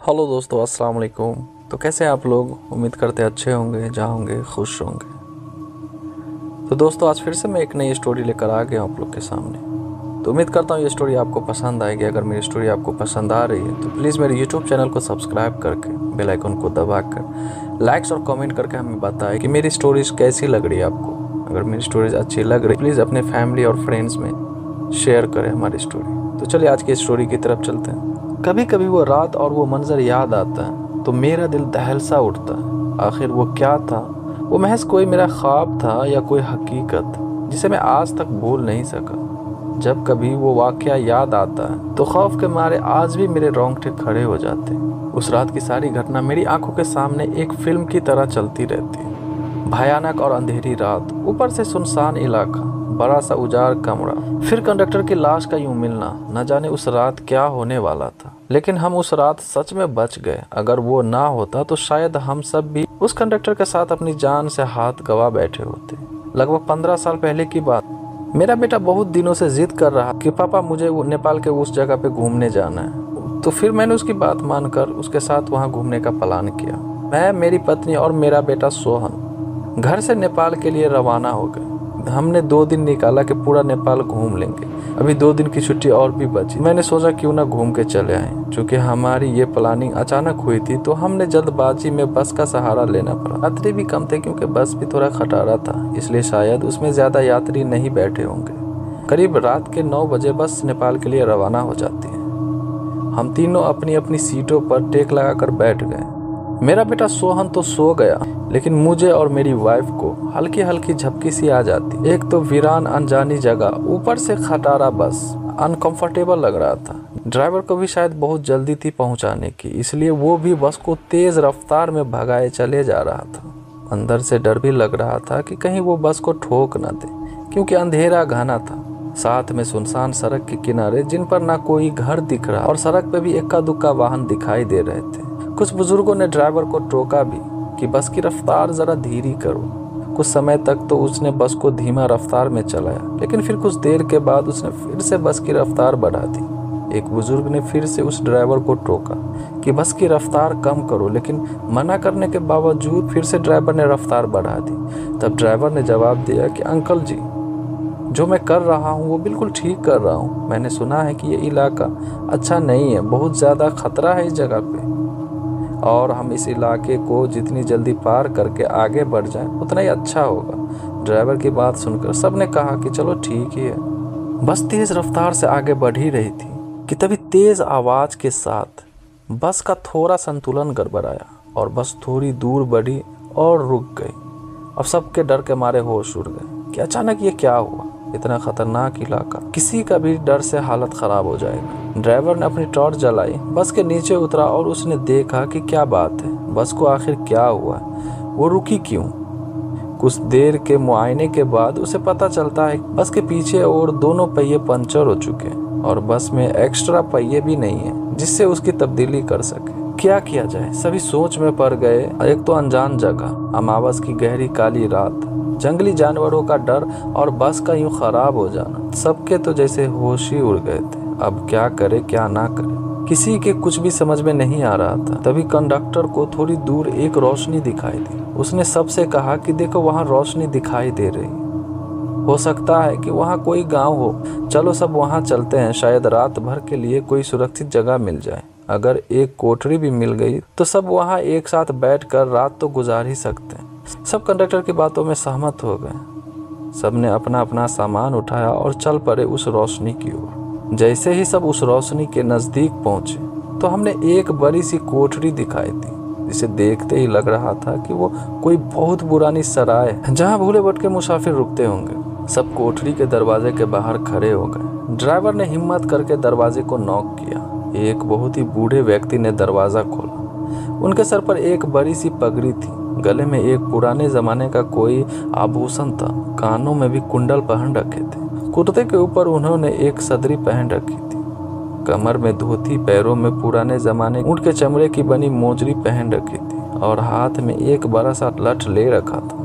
Hello दोस्तों, अस्सलाम वालेकुम। तो कैसे हैं आप लोग? उम्मीद करते हैं अच्छे होंगे, जहाँ होंगे खुश होंगे। तो दोस्तों, आज फिर से मैं एक नई स्टोरी लेकर आ गया हूँ आप लोग के सामने। तो उम्मीद करता हूँ ये स्टोरी आपको पसंद आएगी। अगर मेरी स्टोरी आपको पसंद आ रही है तो प्लीज़ मेरे यूट्यूब चैनल को सब्सक्राइब करके बेल आइकन को दबाकर लाइक्स और कमेंट करके हमें बताएं कि मेरी स्टोरीज कैसी लग रही है आपको। अगर मेरी स्टोरीज अच्छी लग रही है प्लीज़ अपने फैमिली और फ्रेंड्स में शेयर करें हमारी स्टोरी। तो चलिए आज की स्टोरी की तरफ चलते हैं। कभी कभी वो रात और वो मंजर याद आता है तो मेरा दिल दहल सा उठता है। आखिर वो क्या था? वो महज कोई मेरा ख्वाब था या कोई हकीकत जिसे मैं आज तक भूल नहीं सका। जब कभी वो वाकया याद आता है तो खौफ के मारे आज भी मेरे रोंगटे खड़े हो जाते हैं। उस रात की सारी घटना मेरी आंखों के सामने एक फिल्म की तरह चलती रहती है। भयानक और अंधेरी रात, ऊपर से सुनसान इलाका, बड़ा सा उजाड़ कमरा, फिर कंडक्टर की लाश का यूं मिलना। न जाने उस रात क्या होने वाला था, लेकिन हम उस रात सच में बच गए। अगर वो ना होता तो शायद हम सब भी उस कंडक्टर के साथ अपनी जान से हाथ गवा बैठे होते। लगभग 15 साल पहले की बात। मेरा बेटा बहुत दिनों से जिद कर रहा कि पापा मुझे नेपाल के उस जगह पे घूमने जाना है। तो फिर मैंने उसकी बात मानकर उसके साथ वहाँ घूमने का प्लान किया। मैं, मेरी पत्नी और मेरा बेटा सोहन घर से नेपाल के लिए रवाना हो गए। हमने 2 दिन निकाला कि पूरा नेपाल घूम लेंगे। अभी 2 दिन की छुट्टी और भी बची। मैंने सोचा क्यों ना घूम के चले आए। चूँकि हमारी ये प्लानिंग अचानक हुई थी तो हमने जल्दबाजी में बस का सहारा लेना पड़ा। यात्री भी कम थे क्योंकि बस भी थोड़ा खटारा था, इसलिए शायद उसमें ज़्यादा यात्री नहीं बैठे होंगे। करीब रात के 9 बजे बस नेपाल के लिए रवाना हो जाती है। हम तीनों अपनी अपनी सीटों पर टेक लगाकर बैठ गए। मेरा बेटा सोहन तो सो गया, लेकिन मुझे और मेरी वाइफ को हल्की हल्की झपकी सी आ जाती। एक तो वीरान अनजानी जगह, ऊपर से खटारा बस, अनकंफर्टेबल लग रहा था। ड्राइवर को भी शायद बहुत जल्दी थी पहुंचाने की, इसलिए वो भी बस को तेज रफ्तार में भगाए चले जा रहा था। अंदर से डर भी लग रहा था कि कहीं वो बस को ठोक न दे, क्योंकि अंधेरा घना था। साथ में सुनसान सड़क के किनारे जिन पर ना कोई घर दिख रहा और सड़क पे भी इक्का दुक्का वाहन दिखाई दे रहे थे। कुछ बुजुर्गों ने ड्राइवर को टोका भी कि बस की रफ्तार जरा धीरी करो। कुछ समय तक तो उसने बस को धीमा रफ्तार में चलाया, लेकिन फिर कुछ देर के बाद उसने फिर से बस की रफ्तार बढ़ा दी। एक बुजुर्ग ने फिर से उस ड्राइवर को टोका कि बस की रफ्तार कम करो, लेकिन मना करने के बावजूद फिर से ड्राइवर ने रफ्तार बढ़ा दी। तब ड्राइवर ने जवाब दिया कि अंकल जी, जो मैं कर रहा हूँ वो बिल्कुल ठीक कर रहा हूँ। मैंने सुना है कि ये इलाका अच्छा नहीं है, बहुत ज़्यादा खतरा है इस जगह पे, और हम इस इलाके को जितनी जल्दी पार करके आगे बढ़ जाएं उतना ही अच्छा होगा। ड्राइवर की बात सुनकर सबने कहा कि चलो ठीक ही है। बस तेज रफ्तार से आगे बढ़ ही रही थी कि तभी तेज आवाज के साथ बस का थोड़ा संतुलन गड़बड़ाया और बस थोड़ी दूर बढ़ी और रुक गई। अब सबके डर के मारे होश उड़ गए कि अचानक ये क्या हुआ। इतना खतरनाक इलाका, किसी का भी डर से हालत खराब हो जाएगा। ड्राइवर ने अपनी टॉर्च जलाई, बस के नीचे उतरा और उसने देखा कि क्या बात है, बस को आखिर क्या हुआ, वो रुकी क्यों। कुछ देर के मुआयने के बाद उसे पता चलता है बस के पीछे और दोनों पहिए पंचर हो चुके हैं और बस में एक्स्ट्रा पहिए भी नहीं है जिससे उसकी तब्दीली कर सके। क्या किया जाए, सभी सोच में पड़ गए। एक तो अनजान जगह, अमावस की गहरी काली रात, जंगली जानवरों का डर और बस का यूं खराब हो जाना, सबके तो जैसे होश ही उड़ गए थे। अब क्या करे क्या ना करे, किसी के कुछ भी समझ में नहीं आ रहा था। तभी कंडक्टर को थोड़ी दूर एक रोशनी दिखाई दी। उसने सबसे कहा कि देखो वहाँ रोशनी दिखाई दे रही, हो सकता है कि वहाँ कोई गांव हो, चलो सब वहाँ चलते हैं, शायद रात भर के लिए कोई सुरक्षित जगह मिल जाए। अगर एक कोठरी भी मिल गई तो सब वहाँ एक साथ बैठकर रात तो गुजार ही सकते हैं। सब कंडक्टर की बातों में सहमत हो गए। सबने अपना अपना सामान उठाया और चल पड़े उस रोशनी की ओर। जैसे ही सब उस रोशनी के नजदीक पहुंचे तो हमने एक बड़ी सी कोठरी दिखाई दी, जिसे देखते ही लग रहा था कि वो कोई बहुत पुरानी सराय है जहाँ भूले भटके मुसाफिर रुकते होंगे। सब कोठरी के दरवाजे के बाहर खड़े हो गए। ड्राइवर ने हिम्मत करके दरवाजे को नॉक किया। एक बहुत ही बूढ़े व्यक्ति ने दरवाजा खोला। उनके सर पर एक बड़ी सी पगड़ी थी, गले में एक पुराने जमाने का कोई आभूषण था, कानों में भी कुंडल पहन रखे थे। कुर्ते के ऊपर उन्होंने एक सदरी पहन रखी थी, कमर में धोती, पैरों में पुराने जमाने ऊंट के चमड़े की बनी मोजरी पहन रखी थी और हाथ में एक बड़ा सा लठ ले रखा था।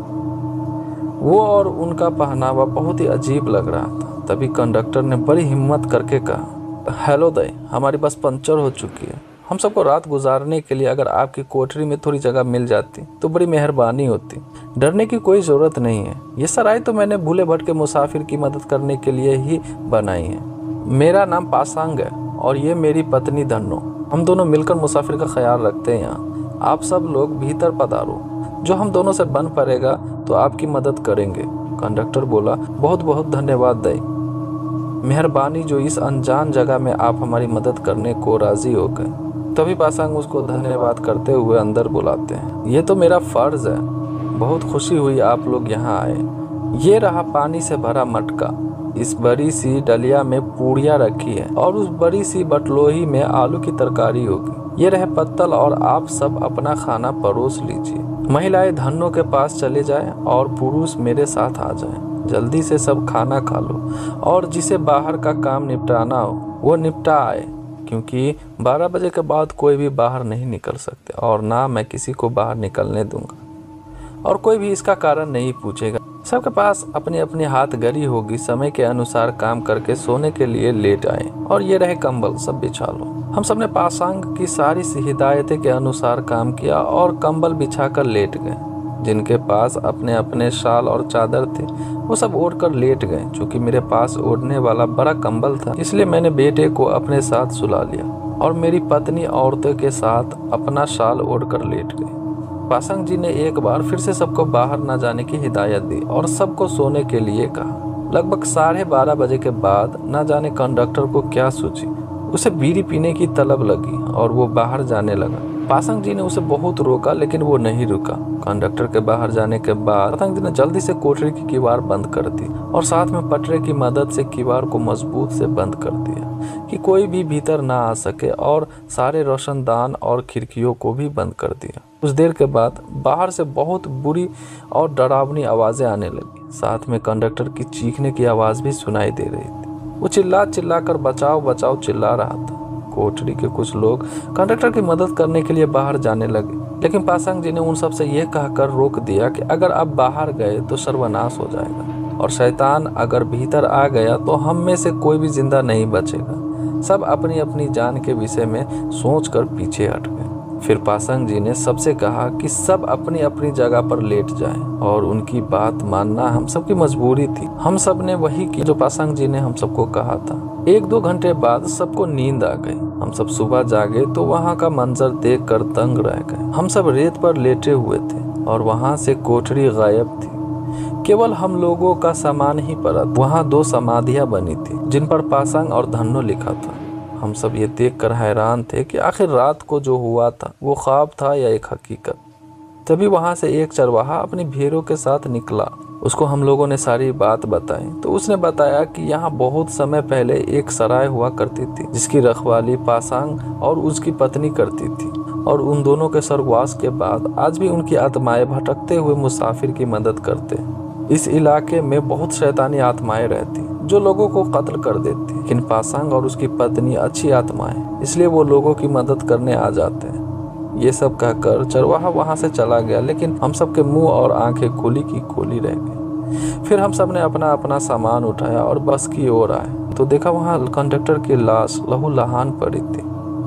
वो और उनका पहनावा बहुत ही अजीब लग रहा था। तभी कंडक्टर ने बड़ी हिम्मत करके कहा, हेलो दई, हमारी बस पंचर हो चुकी है, हम सबको रात गुजारने के लिए अगर आपकी कोठरी में थोड़ी जगह मिल जाती तो बड़ी मेहरबानी होती। डरने की कोई ज़रूरत नहीं है। ये सराय तो मैंने भूले भटके मुसाफिर की मदद करने के लिए ही बनाई है। मेरा नाम पासांग है और ये मेरी पत्नी धन्नो। हम दोनों मिलकर मुसाफिर का ख्याल रखते हैं यहाँ। आप सब लोग भीतर पधारो, जो हम दोनों से बन पड़ेगा तो आपकी मदद करेंगे। कंडक्टर बोला, बहुत बहुत धन्यवाद दई, मेहरबानी जो इस अनजान जगह में आप हमारी मदद करने को राजी हो गए। तभी पासांग उसको धन्यवाद करते हुए अंदर बुलाते हैं। ये तो मेरा फर्ज है, बहुत खुशी हुई आप लोग यहाँ आए। ये रहा पानी से भरा मटका, इस बड़ी सी डलिया में पूड़ियाँ रखी है और उस बड़ी सी बटलोही में आलू की तरकारी होगी। ये रहे पत्तल और आप सब अपना खाना परोस लीजिए। महिलाएं धन्नो के पास चले जाएं और पुरुष मेरे साथ आ जाएं। जल्दी से सब खाना खा लो और जिसे बाहर का काम निपटाना हो वो निपटा आए, क्योंकि 12 बजे के बाद कोई भी बाहर नहीं निकल सकते और ना मैं किसी को बाहर निकलने दूंगा और कोई भी इसका कारण नहीं पूछेगा। सबके पास अपनी अपनी हाथ गरी होगी। समय के अनुसार काम करके सोने के लिए लेट आए और ये रहे कंबल, सब बिछा लो। हम सब ने पासांग की सारी हिदायतें के अनुसार काम किया और कंबल बिछाकर लेट गए। जिनके पास अपने अपने शाल और चादर थे वो सब ओढ़ कर लेट गए। चूँकि मेरे पास ओढ़ने वाला बड़ा कंबल था इसलिए मैंने बेटे को अपने साथ सुला लिया और मेरी पत्नी औरतों के साथ अपना शाल ओढ़ कर लेट गई। पासांग जी ने एक बार फिर से सबको बाहर न जाने की हिदायत दी और सबको सोने के लिए कहा। लगभग 12:30 बजे के बाद न जाने कंडक्टर को क्या सूझी, उसे बीड़ी पीने की तलब लगी और वो बाहर जाने लगा। पासांग जी ने उसे बहुत रोका लेकिन वो नहीं रुका। कंडक्टर के बाहर जाने के बाद पासांग जी ने जल्दी से कोठरी की किवाड़ बंद कर दी और साथ में पटरे की मदद से किवाड़ को मजबूत से बंद कर दिया कि कोई भी भीतर ना आ सके और सारे रोशनदान और खिड़कियों को भी बंद कर दिया। कुछ देर के बाद बाहर से बहुत बुरी और डरावनी आवाजें आने लगी। साथ में कंडक्टर की चीखने की आवाज भी सुनाई दे रही थी। वो चिल्ला कर बचाओ बचाओ चिल्ला रहा था। कोठरी के कुछ लोग कंडक्टर की मदद करने के लिए बाहर जाने लगे, लेकिन पासांग जी ने उन सब से यह कहकर रोक दिया कि अगर आप बाहर गए तो सर्वनाश हो जाएगा और शैतान अगर भीतर आ गया तो हम में से कोई भी जिंदा नहीं बचेगा। सब अपनी अपनी जान के विषय में सोचकर पीछे हट गए। फिर पासांग जी ने सबसे कहा कि सब अपनी अपनी जगह पर लेट जाएं और उनकी बात मानना हम सबकी मजबूरी थी। हम सब ने वही किया जो पासांग जी ने हम सबको कहा था। 1-2 घंटे बाद सबको नींद आ गई। हम सब सुबह जागे तो वहाँ का मंजर देखकर दंग रह गए। हम सब रेत पर लेटे हुए थे और वहाँ से कोठरी गायब थी। केवल हम लोगों का सामान ही पड़ा। वहाँ 2 समाधियाँ बनी थी जिन पर पासांग और धन्नो लिखा था। हम सब ये देखकर हैरान थे कि आखिर रात को जो हुआ था वो ख्वाब था या एक हकीकत। तभी वहाँ से एक चरवाहा अपनी भेड़ों के साथ निकला। उसको हम लोगों ने सारी बात बताई तो उसने बताया कि यहाँ बहुत समय पहले एक सराय हुआ करती थी जिसकी रखवाली पासांग और उसकी पत्नी करती थी और उन दोनों के स्वर्गवास के बाद आज भी उनकी आत्माएं भटकते हुए मुसाफिर की मदद करते हैं। इस इलाके में बहुत शैतानी आत्माएं रहती जो लोगों को कत्ल कर देती, लेकिन पासांग और उसकी पत्नी अच्छी आत्माएं इसलिए वो लोगों की मदद करने आ जाते हैं। ये सब कहकर चरवाहा वहां से चला गया, लेकिन हम सब के मुंह और आंखें खुली की खुली रह गई। फिर हम सब ने अपना अपना सामान उठाया और बस की ओर आए तो देखा वहां कंडक्टर की लाश लहूलुहान पड़ी थी।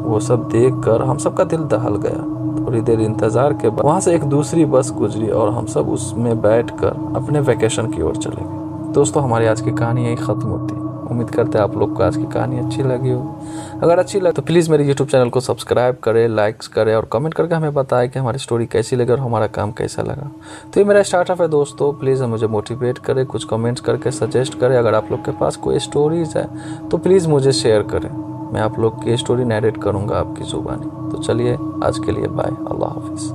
वो सब देखकर हम सब का दिल दहल गया। थोड़ी देर इंतजार के बाद वहां से एक दूसरी बस गुजरी और हम सब उसमें बैठकर अपने वैकेशन की ओर चले गए। दोस्तों, हमारी आज की कहानी यही खत्म होती है। उम्मीद करते हैं आप लोग को आज की कहानी अच्छी लगी हो। अगर अच्छी लगे तो प्लीज़ मेरे यूट्यूब चैनल को सब्सक्राइब करें, लाइक्स करें और कमेंट करके हमें बताएं कि हमारी स्टोरी कैसी लगी और हमारा काम कैसा लगा। तो ये मेरा स्टार्टअप है दोस्तों, प्लीज़ मुझे मोटिवेट करें, कुछ कमेंट्स करके सजेस्ट करें। अगर आप लोग के पास कोई स्टोरीज़ है तो प्लीज़ मुझे शेयर करें, मैं आप लोग की स्टोरी नैरेट करूँगा आपकी ज़ुबानी। तो चलिए आज के लिए बाय, अल्लाह हाफिज़।